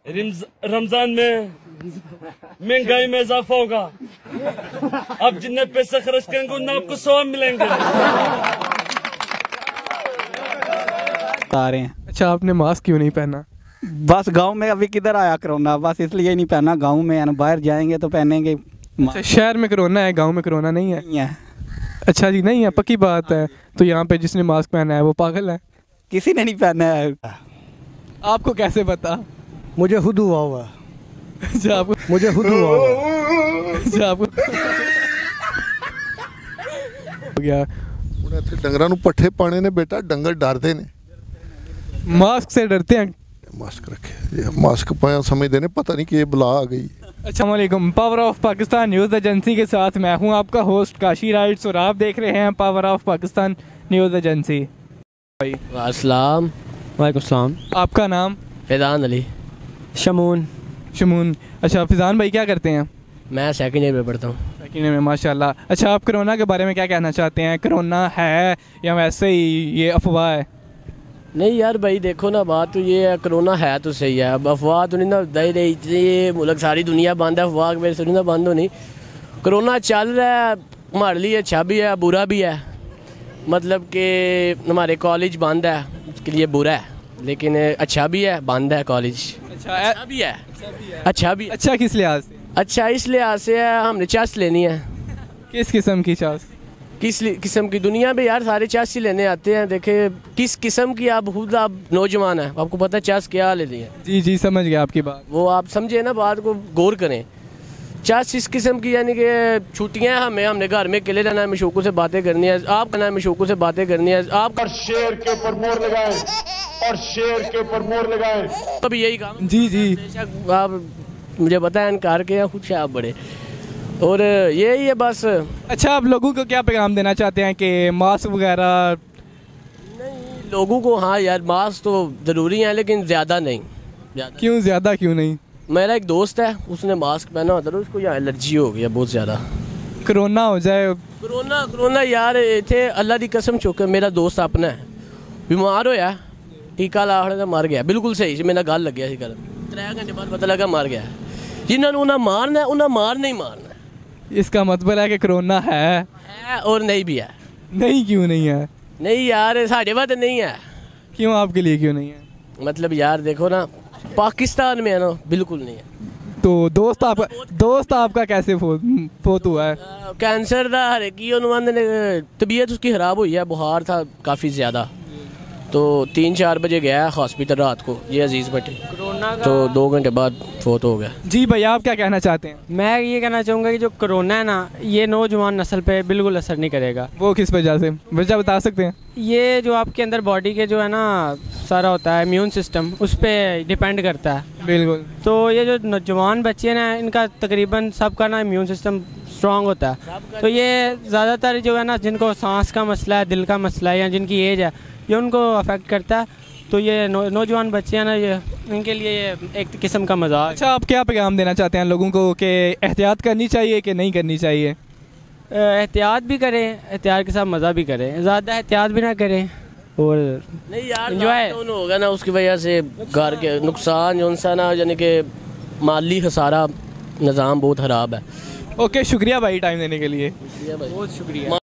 रमजान में महंगाई में इजाफा होगा। अब जितने पैसे खर्च करेंगे उतना आपको 100 मिलेंगे। आ रहे हैं। अच्छा, आपने मास्क क्यों नहीं पहना? बस गांव में अभी किधर आया कोरोना, बस इसलिए नहीं पहना। गांव में है ना, बाहर जाएंगे तो पहनेंगे। अच्छा, शहर में कोरोना है, गांव में कोरोना नहीं है? नहीं है। अच्छा जी, नहीं है, पक्की बात है। तो यहाँ पे जिसने मास्क पहना है वो पागल है? किसी ने नहीं पहना है। आपको कैसे पता? मुझे खुद हुआ हुआ। अच्छा, आपको? मुझे खुद हुआ हुआ। अच्छा, आपको हो गया। डंगरां नूं पट्ठे पाने ने बेटा, डंगर डरते ने। मास्क से डरते हैं? मास्क रखे, मास्क पाया समझते ने, पता नहीं कि बला आ गई। अस्सलाम वालेकुम। Power of Pakistan news agency के साथ मैं हूं आपका होस्ट काशी राइट्स और आप देख रहे हैं power of Pakistan news agency. अस्सलाम वालेकुम सलाम। आपका नाम? फैज़ान अली। शमून। शमून। अच्छा, फिजान भाई क्या करते हैं? मैं सेकंड ईयर में पढ़ता हूँ। सेकंड ईयर में, माशाल्लाह। अच्छा, आप कोरोना के बारे में क्या कहना चाहते हैं? कोरोना है या वैसे ही ये अफवाह है? नहीं यार भाई, देखो ना, बात तो ये है, कोरोना है तो सही है। अब अफवाह तो नहीं ना दे रही, ये मुल्क सारी दुनिया बंद है, अफवाह की वजह से नहीं ना बंद होनी। कोरोना चल रहा है, हमारे लिए अच्छा भी है बुरा भी है। मतलब कि हमारे कॉलेज बंद है, उसके लिए बुरा है, लेकिन अच्छा भी है, बंद है कॉलेज। अच्छा भी है, अच्छा भी। अच्छा किस लिहाज से? अच्छा इस लिहाज से है, हमने चास लेनी है। किस किस्म की चास? किस किस्म की? दुनिया में यार सारे चास ही लेने आते हैं। देखे किस किस्म की, आप खुद आप नौजवान हैं, आपको पता है चास क्या लेनी है। जी जी, समझ गया आपकी बात। वो आप समझे ना, बात को गौर करें। चास इस किस्म की, यानी कि छुट्टियां हमने घर में अकेले रहना है, मशूकों से बातें करनी है, आप करना है, मशूकों से बातें करनी है। आप शेर के ऊपर मोर लगाए और शेर के ऊपर मोर लगाए, कभी यही काम। जी जी, आप मुझे पता है इनकार के खुद से आप बड़े, और यही है बस। अच्छा, आप लोगों को क्या पैगाम देना चाहते हैं कि मास्क वगैरह? नहीं, लोगों को हाँ यार, मास्क तो ज़रूरी है, लेकिन ज़्यादा नहीं। क्यों ज़्यादा क्यों नहीं? मेरा एक दोस्त है, उसने मास्क पहना होता था, उसको यहाँ एलर्जी हो गया बहुत ज़्यादा। कोरोना हो जाए? कोरोना यार इतने अल्लाह की कसम चुके, मेरा दोस्त अपना है, बीमार होया, टीका ला मर गया, बिल्कुल सही से मेरा गल लग गया। 3 घंटे बाद पता लगा मर गया। जिन्होंने उन्हें मारना है उन्हें मारना ही मारना है। इसका मतलब है कि कोरोना है और नहीं भी है। नहीं क्यों नहीं है? नहीं यार, साढ़े बाद नहीं है। क्यों, आपके लिए क्यों नहीं है? मतलब यार देखो ना, पाकिस्तान में है ना, बिल्कुल नहीं है। तो दोस्त आपका कैसे फोत हुआ है? कैंसर का हर एक तबीयत उसकी ख़राब हुई है, बुखार था काफ़ी ज़्यादा, तो 3-4 बजे गया हॉस्पिटल रात को, ये अजीज़ भट्टी, तो 2 घंटे बाद फोत हो गया। जी भैया, आप क्या कहना चाहते हैं? मैं ये कहना चाहूँगा कि जो कोरोना है ना, ये नौजवान नस्ल पे बिल्कुल असर नहीं करेगा। वो किस वजह से? वजह बता सकते हैं? ये जो आपके अंदर बॉडी के जो है ना सारा होता है, इम्यून सिस्टम, उस पर डिपेंड करता है। बिल्कुल। तो ये जो नौजवान बच्चे हैं ना, इनका तकरीबन सबका ना इम्यून सिस्टम स्ट्रॉन्ग होता है। तो ये ज़्यादातर जो है ना, जिनको सांस का मसला है, दिल का मसला है, या जिनकी एज है, ये उनको अफेक्ट करता है। तो ये नौजवान बच्चे हैं ना, ये इनके लिए ये एक किस्म का मजाक। अच्छा, आप क्या पैगाम देना चाहते हैं लोगों को कि एहतियात करनी चाहिए कि नहीं करनी चाहिए? एहतियात भी करें, एहतियात के साथ मज़ा भी करें, ज़्यादा एहतियात भी ना करें। और नहीं यार, लॉकडाउन होगा ना, उसकी वजह से घर के नुकसान जो सा ना, यानी कि माली खसारा, निज़ाम बहुत ख़राब है। ओके, शुक्रिया भाई टाइम देने के लिए। बहुत शुक्रिया।